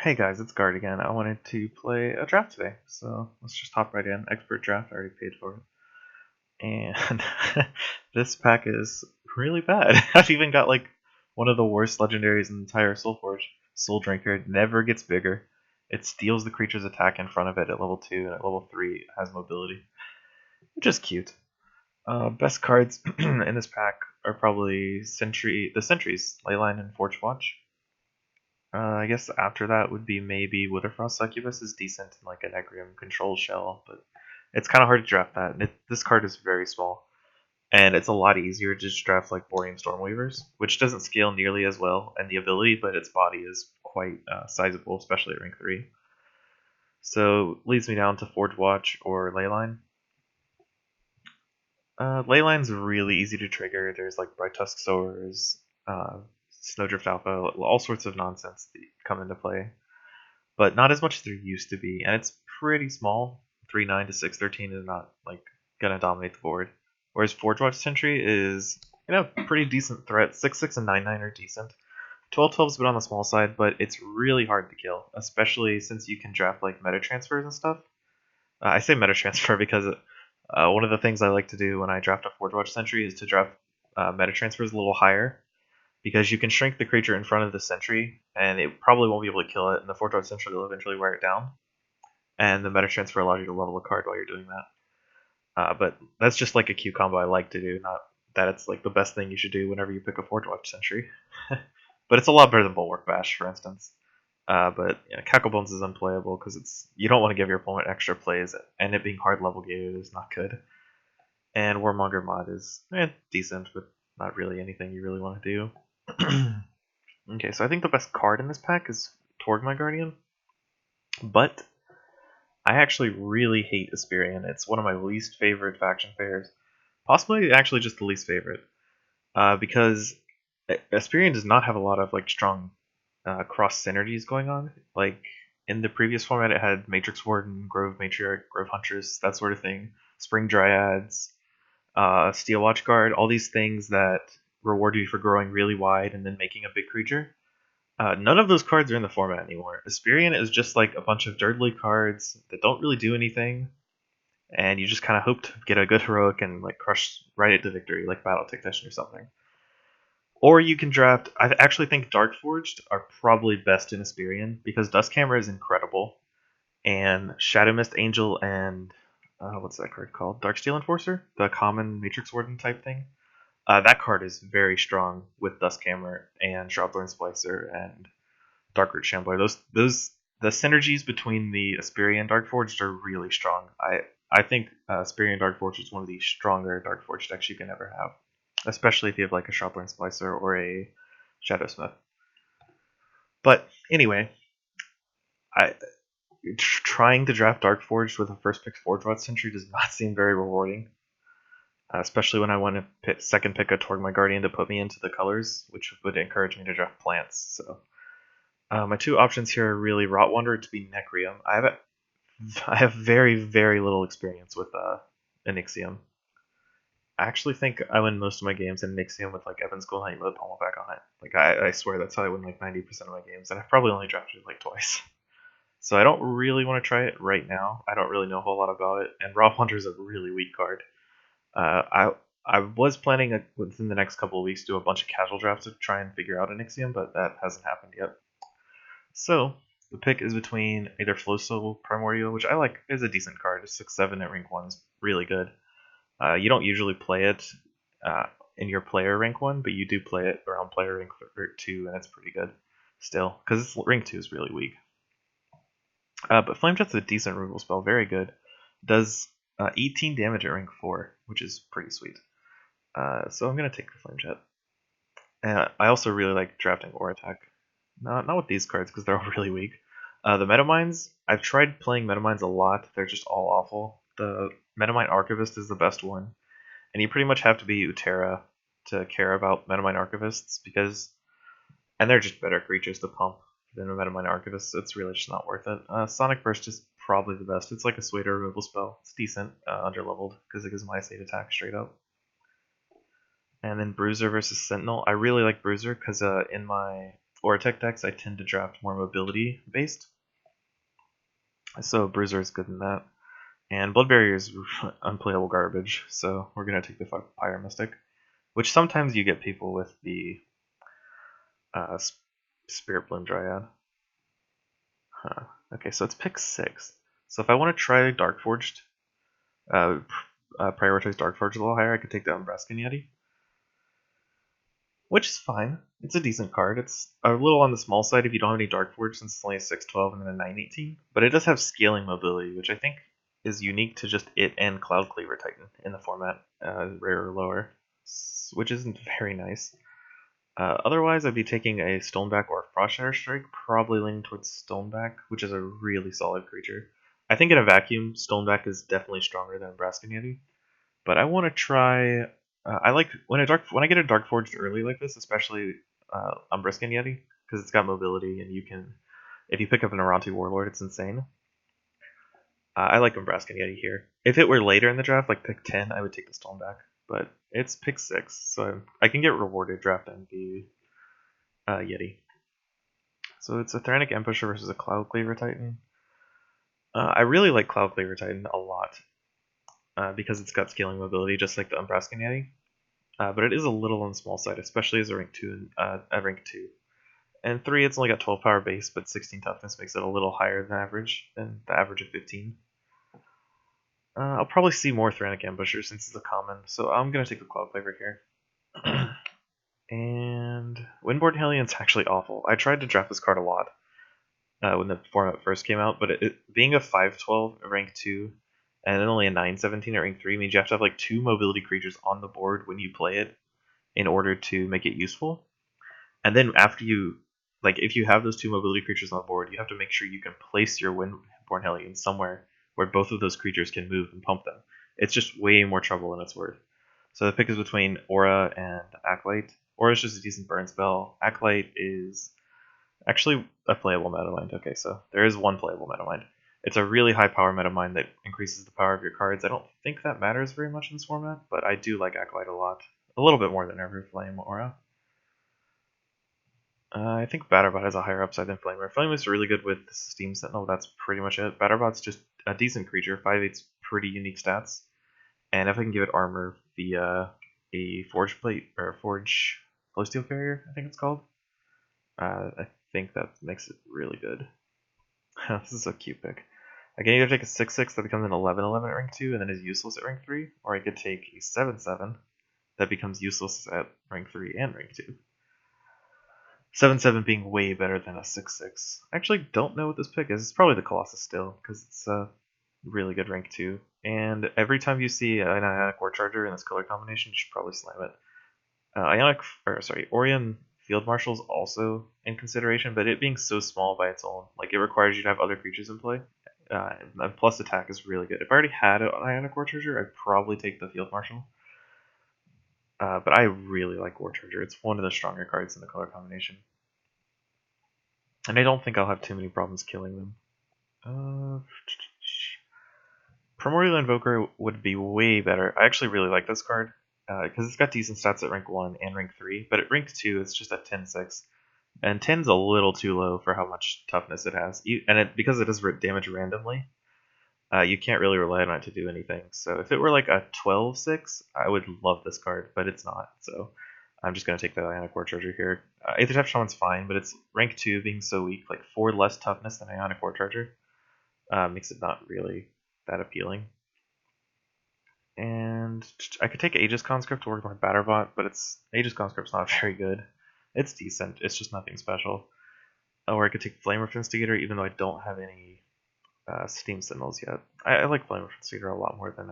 Hey guys, it's Gard again. I wanted to play a draft today, so let's just hop right in. Expert draft, I already paid for it. And this pack is really bad. I've even got like one of the worst legendaries in the entire Soulforge. Soul Drinker never gets bigger. It steals the creature's attack in front of it at level 2, and at level 3 it has mobility. Just cute. Best cards in this pack are probably the Sentries, Leyline, and Forge Watch. I guess after that would be maybe Witherfrost Succubus is decent in like an Egrium control shell, but it's kind of hard to draft that. And this card is very small, and it's a lot easier to just draft like Borean Stormweavers, which doesn't scale nearly as well in the ability, but its body is quite sizable, especially at rank 3. So leads me down to Forge Watch or Leyline. Leyline's really easy to trigger. There's like Bright Tusk Sowers, Snowdrift Alpha, all sorts of nonsense that come into play, but not as much as there used to be, and it's pretty small. 3/9 to 6/13 is not like gonna dominate the board. Whereas Forge Watch Sentry is pretty decent threat. 6/6 and 9/9 are decent. 12/12's a bit on the small side, but it's really hard to kill, especially since you can draft like meta transfers and stuff. I say meta transfer because one of the things I like to do when I draft a Forge Watch Sentry is to draft meta transfers a little higher, because you can shrink the creature in front of the sentry, and it probably won't be able to kill it, and the Forge Watch Sentry will eventually wear it down. And the meta transfer allows you to level a card while you're doing that. But that's just like a cute combo I like to do, not that it's like the best thing you should do whenever you pick a Forge Watch Sentry. But it's a lot better than Bulwark Bash, for instance. But Cacklebones is unplayable because you don't want to give your opponent extra plays, and it being hard level gated is not good. And Warmonger mod is decent, but not really anything you really want to do. Okay, so I think the best card in this pack is Torgmy Guardian, but I actually really hate Asperian. It's one of my least favorite faction pairs, possibly actually just the least favorite, because Asperian does not have a lot of like strong cross synergies going on. Like in the previous format, it had Matrix Warden, Grove Matriarch, Grove Huntress, that sort of thing, Spring Dryads, Steel Watch Guard, all these things that reward you for growing really wide and then making a big creature. None of those cards are in the format anymore. Asperian is just like a bunch of dirtly cards that don't really do anything, and you just kind of hope to get a good heroic and like crush right it to victory, like Battle Technician or something. Or you can draft. I actually think Darkforged are probably best in Asperian because Dusthammer is incredible, and Shadow Mist Angel and what's that card called? Darksteel Enforcer, the common Matrix Warden type thing. That card is very strong with Duskhammer and Shroudthorn Splicer and Darkroot Shambler. The synergies between the Asperian and Darkforged are really strong. I think Asperian Darkforged is one of the stronger Darkforged decks you can ever have, especially if you have like a Shroudthorn Splicer or a Shadowsmith. But anyway, trying to draft Darkforged with a first pick Forge Rod Sentry does not seem very rewarding. Especially when I want to second pick a Torgmy Guardian to put me into the colors, which would encourage me to draft plants. So my two options here are really Rot Wanderer to be Necrium. I have very, very little experience with Onyxium. I actually think I win most of my games in Onyxium with like Evan's School Knight with Pommel back on it. Like I swear that's how I win like 90% of my games, and I've probably only drafted it like twice. So I don't really want to try it right now. I don't really know a whole lot about it, and Rot Wanderer is a really weak card. I was planning within the next couple of weeks to do a bunch of casual drafts to try and figure out Onyxium, but that hasn't happened yet. So the pick is between either Flowsoul Primordial, which I like is a decent card. 6/7 at rank 1 is really good. You don't usually play it in your player rank 1, but you do play it around player rank 2, and it's pretty good still, because rank 2 is really weak. But Flame Jet's a decent removal spell, very good. Does 18 damage at rank 4, which is pretty sweet. So I'm going to take the Flame Jet. I also really like drafting Oratek. Not with these cards, because they're all really weak. The Metamines, I've tried playing Metamines a lot. They're just all awful. The Metamine Archivist is the best one. And you pretty much have to be Utera to care about Metamine Archivists, and they're just better creatures to pump than a Metamine Archivist, so it's really just not worth it. Sonic Burst is probably the best. It's like a Sueder removal spell. It's decent, underleveled, because it gives Mice 8 attack straight up. And then Bruiser versus Sentinel. I really like Bruiser because in my Oratek decks, I tend to draft more mobility based. So Bruiser is good in that. And Blood Barrier is unplayable garbage, so we're going to take the Fire Mystic. Which sometimes you get people with the uh, Spirit Bloom Dryad. Huh. Okay, so it's pick 6. So if I want to try Darkforged, prioritize Darkforged a little higher, I could take the Umbreska Yeti. Which is fine. It's a decent card. It's a little on the small side if you don't have any Darkforged, since it's only a 6/12 and then a 9/18. But it does have scaling mobility, which I think is unique to just it and Cloud Cleaver Titan in the format, rare or lower, which isn't very nice. Otherwise, I'd be taking a Stoneback or Frost Shatter Strike, probably leaning towards Stoneback, which is a really solid creature. I think in a vacuum, Stoneback is definitely stronger than Braskin Yeti, but I want to try. I like when I get a Dark Forged early like this, especially Umbriscan Yeti, because it's got mobility and you can, if you pick up an Aranti Warlord, it's insane. I like Umbriscan Yeti here. If it were later in the draft, like pick 10, I would take the Stoneback, but it's pick 6, so I can get rewarded drafting the Yeti. So it's a Theranic Ambusher versus a Cloud Cleaver Titan. I really like Cloud Cleaver Titan a lot because it's got scaling mobility, just like the Umbriscan Yeti. But it is a little on the small side, especially as a rank 2 at rank 2. And 3, it's only got 12 power base, but 16 toughness makes it a little higher than the average of 15. I'll probably see more Theranic Ambusher since it's a common, so I'm going to take the Cloud Cleaver here. And Windborne Hellion's actually awful. I tried to draft this card a lot when the format first came out, but being a 5/12 at rank 2 and then only a 9/17 at rank 3 means you have to have like 2 mobility creatures on the board when you play it in order to make it useful. And then after you, like if you have those 2 mobility creatures on the board, you have to make sure you can place your Windborne Hellion somewhere where both of those creatures can move and pump them. It's just way more trouble than it's worth. So the pick is between Aura and Acolyte. Aura is just a decent burn spell. Acolyte is actually a playable metamind. Okay, so there is one playable metamind. It's a really high power metamind that increases the power of your cards. I don't think that matters very much in this format, but I do like Acolyte a lot. A little bit more than Everflame Aura. I think Batterbot has a higher upside than Flamer. Flamer is really good with Steam Sentinel. That's pretty much it. Batterbot's just a decent creature. 5/8's pretty unique stats. And if I can give it armor via a Forge Plate or a Forge Glowsteel Carrier, I think it's called. I think that makes it really good. This is a cute pick. I can either take a 6/6 that becomes an 11/11 at rank 2 and then is useless at rank 3, or I could take a 7/7 that becomes useless at rank 3 and rank 2. 7/7 being way better than a 6/6. I actually don't know what this pick is. It's probably the Colossus still, because it's a really good rank 2. And every time you see an Ionic War Charger in this color combination, you should probably slam it. Orion Field Marshal's also in consideration, but it being so small by its own, like it requires you to have other creatures in play. And plus attack is really good. If I already had an Ionic War Charger, I'd probably take the Field Marshal. But I really like War Charger. It's one of the stronger cards in the color combination. And I don't think I'll have too many problems killing them. Primordial Invoker would be way better. I actually really like this card because it's got decent stats at rank 1 and rank 3, but at rank 2 it's just at 10/6. And 10's a little too low for how much toughness it has. Because it does damage randomly, you can't really rely on it to do anything. So if it were like a 12/6, I would love this card, but it's not. So I'm just going to take the Ionic War Charger here. Aether-Tap Shaman's fine, but it's rank 2 being so weak, like 4 less toughness than Ionic War Charger, makes it not really that appealing. And I could take Aegis Conscript to work with my Batterbot, but Aegis Conscript's not very good. It's decent, it's just nothing special. Or I could take Flame Rift Instigator, even though I don't have any Steam Sentinels yet. I like Flame Rift Instigator a lot more than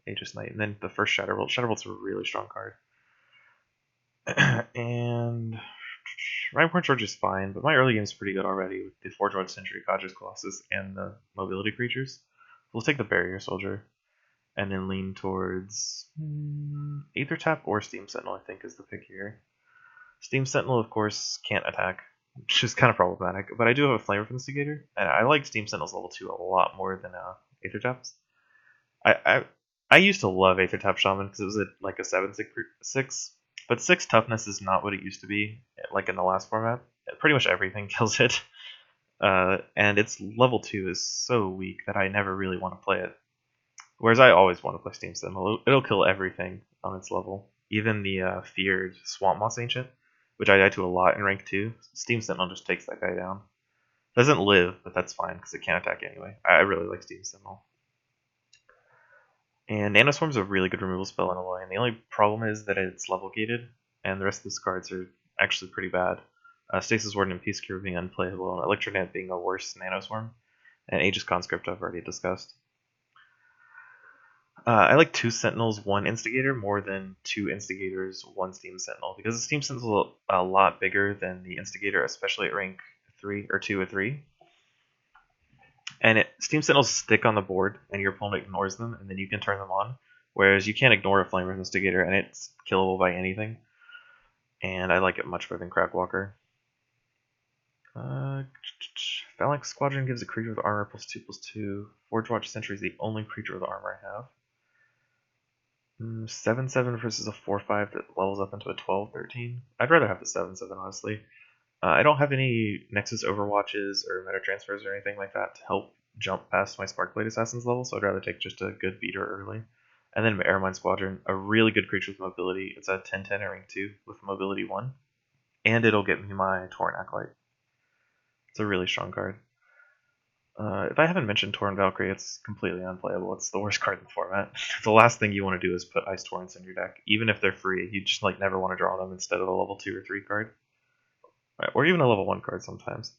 Aegis Knight. And then the first Shatterbolt. Shatterbolt's a really strong card. And Rhymecorn Charge is fine, but my early game is pretty good already with the Forge World Century, Godress Colossus, and the mobility creatures. We'll take the Barrier Soldier, and then lean towards Aether-Tap or Steam Sentinel, I think is the pick here. Steam Sentinel, of course, can't attack, which is kind of problematic, but I do have a Flame Rift Instigator, and I like Steam Sentinel's level 2 a lot more than Aether-Tap's. I used to love Aether-Tap Shaman because it was like a 7/6, but 6 toughness is not what it used to be, like in the last format. Pretty much everything kills it. And its level 2 is so weak that I never really want to play it. Whereas I always want to play Steam Sentinel. It'll kill everything on its level. Even the feared Swamp Moss Ancient, which I die to a lot in rank 2. Steam Sentinel just takes that guy down. Doesn't live, but that's fine because it can't attack anyway. I really like Steam Sentinel. And Nanoswarm's a really good removal spell in a way, and the only problem is that it's level gated, and the rest of these cards are actually pretty bad. Stasis Warden and Peacekeeper being unplayable, and Electronet being a worse Nanoswarm, and Aegis Conscript I've already discussed. I like 2 Sentinels, 1 Instigator more than 2 Instigators, 1 Steam Sentinel, because the Steam Sentinel is a lot bigger than the Instigator, especially at rank 3 or 2 or 3. And Steam Sentinels stick on the board, and your opponent ignores them, and then you can turn them on. Whereas you can't ignore a Flamer Instigator, and it's killable by anything. And I like it much better than Crackwalker. Phalanx Squadron gives a creature with armor +2/+2. Forge Watch Sentry is the only creature with armor I have. 7/7 versus a 4/5 that levels up into a 12/13. I'd rather have the 7/7, honestly. I don't have any Nexus Overwatches or Meta Transfers or anything like that to help jump past my Sparkblade Assassin's level, so I'd rather take just a good beater early. And then Airmine Squadron, a really good creature with mobility. It's a 10/10 at rank 2 with mobility 1. And it'll get me my Tauren Acolyte. It's a really strong card. If I haven't mentioned Tauren Valkyrie, it's completely unplayable. It's the worst card in the format. The last thing you want to do is put Ice Torrents in your deck. Even if they're free, you just never want to draw them instead of a level 2 or 3 card. Right, or even a level 1 card sometimes.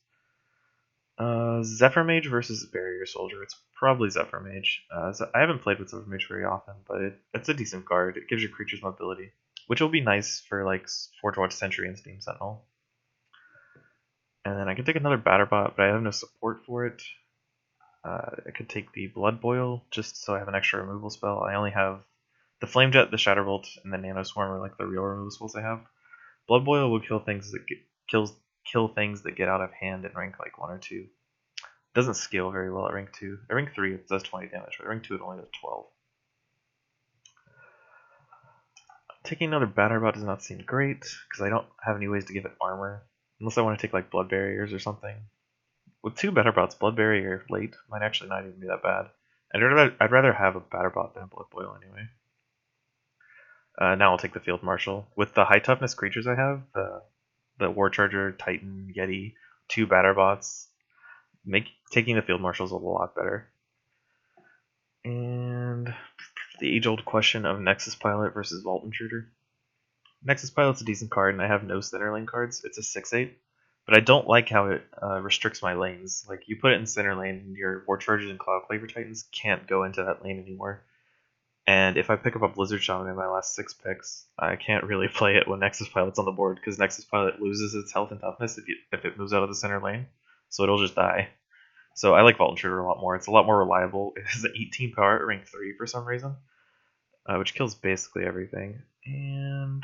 Zephyr Mage versus Barrier Soldier. It's probably Zephyr Mage. I haven't played with Zephyr Mage very often, but it's a decent card. It gives your creatures mobility, which will be nice for like Forge Watch Sentry and Steam Sentinel. And then I could take another Batterbot, but I have no support for it. I could take the Blood Boil just so I have an extra removal spell. I only have the Flame Jet, the Shatterbolt, and the Nanoswarm are like the real removal spells I have. Blood Boil will kill things that kill things that get out of hand in rank like 1 or 2. It doesn't scale very well at rank 2. At rank 3 it does 20 damage, but at rank 2 it only does 12. Taking another Batterbot does not seem great, because I don't have any ways to give it armor. Unless I want to take like Blood Barriers or something. With 2 Batterbots, Blood Barrier late might actually not even be that bad. I'd rather have a Batterbot than a Blood Boil anyway. Now I'll take the Field Marshal. With the high toughness creatures I have, the War Charger, Titan, Yeti, 2 Batterbots, taking the Field Marshal is a lot better. And the age-old question of Nexus Pilot versus Vault Intruder. Nexus Pilot's a decent card, and I have no center lane cards. It's a 6/8. But I don't like how it restricts my lanes. Like, you put it in center lane, and your War Chargers and Cloud Claver Titans can't go into that lane anymore. And if I pick up a Blizzard Shaman in my last 6 picks, I can't really play it when Nexus Pilot's on the board, because Nexus Pilot loses its health and toughness if it moves out of the center lane. So it'll just die. So I like Vault Intruder a lot more. It's a lot more reliable. It has an 18 power at rank 3 for some reason, which kills basically everything. And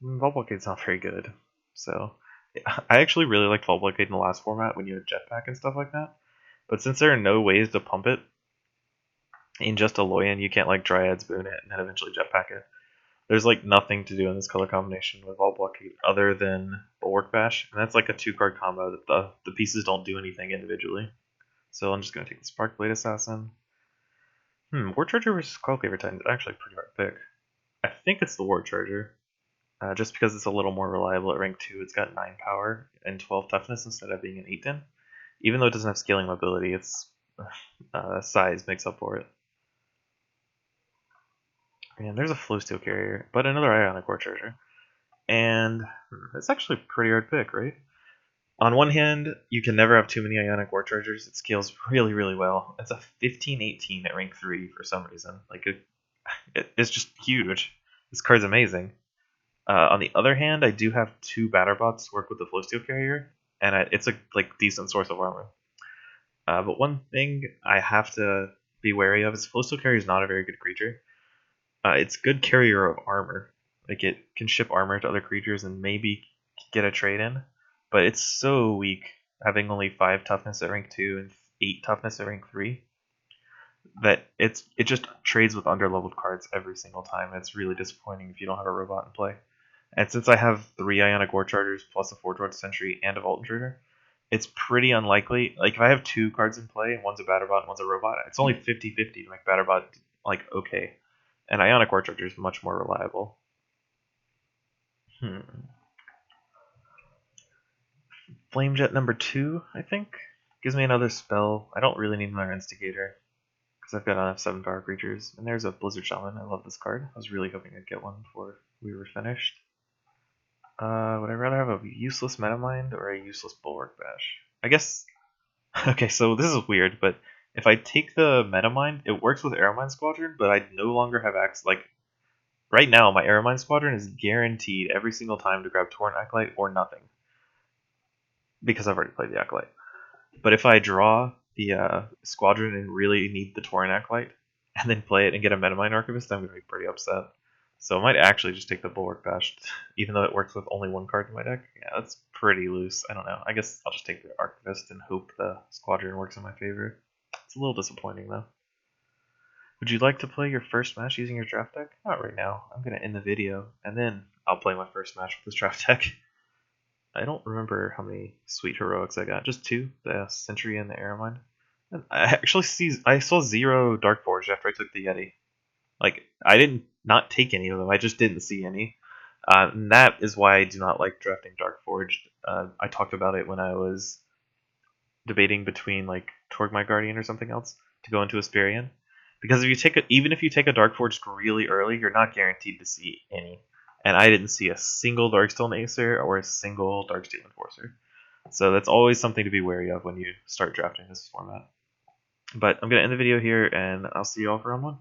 Vault Blockade's not very good. So I actually really liked Vault Blockade in the last format when you had Jetpack and stuff like that. But since there are no ways to pump it in just a Loyan, you can't like Dryad's Boon it and then eventually Jetpack it. There's like nothing to do in this color combination with Vault Blockade other than Bulwark Bash, and that's like a 2-card combo that the pieces don't do anything individually. So I'm just going to take the Sparkblade Assassin. War Charger versus Cloud Claver Titan is actually a pretty hard pick. I think it's the War Charger. Just because it's a little more reliable at rank 2, it's got 9 power and 12 toughness instead of being an 8/10. Even though it doesn't have scaling mobility, its size makes up for it. And there's a Flowsteel Carrier, but another Ionic War Charger. And it's actually a pretty hard pick, right? On one hand, you can never have too many Ionic War Chargers. It scales really, really well. It's a 15/18 at rank 3 for some reason. Like it's just huge. This card's amazing. On the other hand, I do have 2 Batterbots work with the Flowsteel Carrier, and it's a decent source of armor. But one thing I have to be wary of is Flowsteel Carrier is not a very good creature. It's good carrier of armor. Like, it can ship armor to other creatures and maybe get a trade in, but it's so weak, having only 5 toughness at rank 2 and 8 toughness at rank 3, that it just trades with underleveled cards every single time. It's really disappointing if you don't have a robot in play. And since I have 3 Ionic War Chargers plus a 4-Torch Sentry and a Vault Intruder, it's pretty unlikely. Like, if I have 2 cards in play, and one's a Batterbot and one's a Robot, it's only 50-50 to make Batterbot, like, okay. And Ionic War Charger is much more reliable. Flamejet number 2, I think. Gives me another spell. I don't really need another Instigator, because I've got enough 7 power creatures. And there's a Blizzard Shaman. I love this card. I was really hoping I'd get one before we were finished. Would I rather have a useless Metamind or a useless Bulwark Bash? I guess... Okay, so this is weird, but if I take the Metamind, it works with Aeromine Squadron, but I no longer have access... Like, right now, my Aeromine Squadron is guaranteed every single time to grab Torrent Acolyte or nothing, because I've already played the Acolyte. But if I draw the Squadron and really need the Torrent Acolyte, and then play it and get a Metamind Archivist, I'm going to be pretty upset. So I might actually just take the Bulwark Bash, even though it works with only 1 card in my deck. Yeah, that's pretty loose. I don't know. I guess I'll just take the Archivist and hope the Squadron works in my favor. It's a little disappointing, though. Would you like to play your first match using your draft deck? Not right now. I'm going to end the video, and then I'll play my first match with this draft deck. I don't remember how many sweet heroics I got. Just 2, the Sentry and the Aeromine. I saw 0 Dark Forge after I took the Yeti. Like, I didn't not take any of them. I just didn't see any. And that is why I do not like drafting Dark Forged. I talked about it when I was debating between like Torgmite Guardian or something else to go into Asperian. Because even if you take a Dark Forged really early, you're not guaranteed to see any. And I didn't see a single Darksteel Nacer or a single Darksteel Enforcer. So that's always something to be wary of when you start drafting this format. But I'm going to end the video here, and I'll see you all for round 1.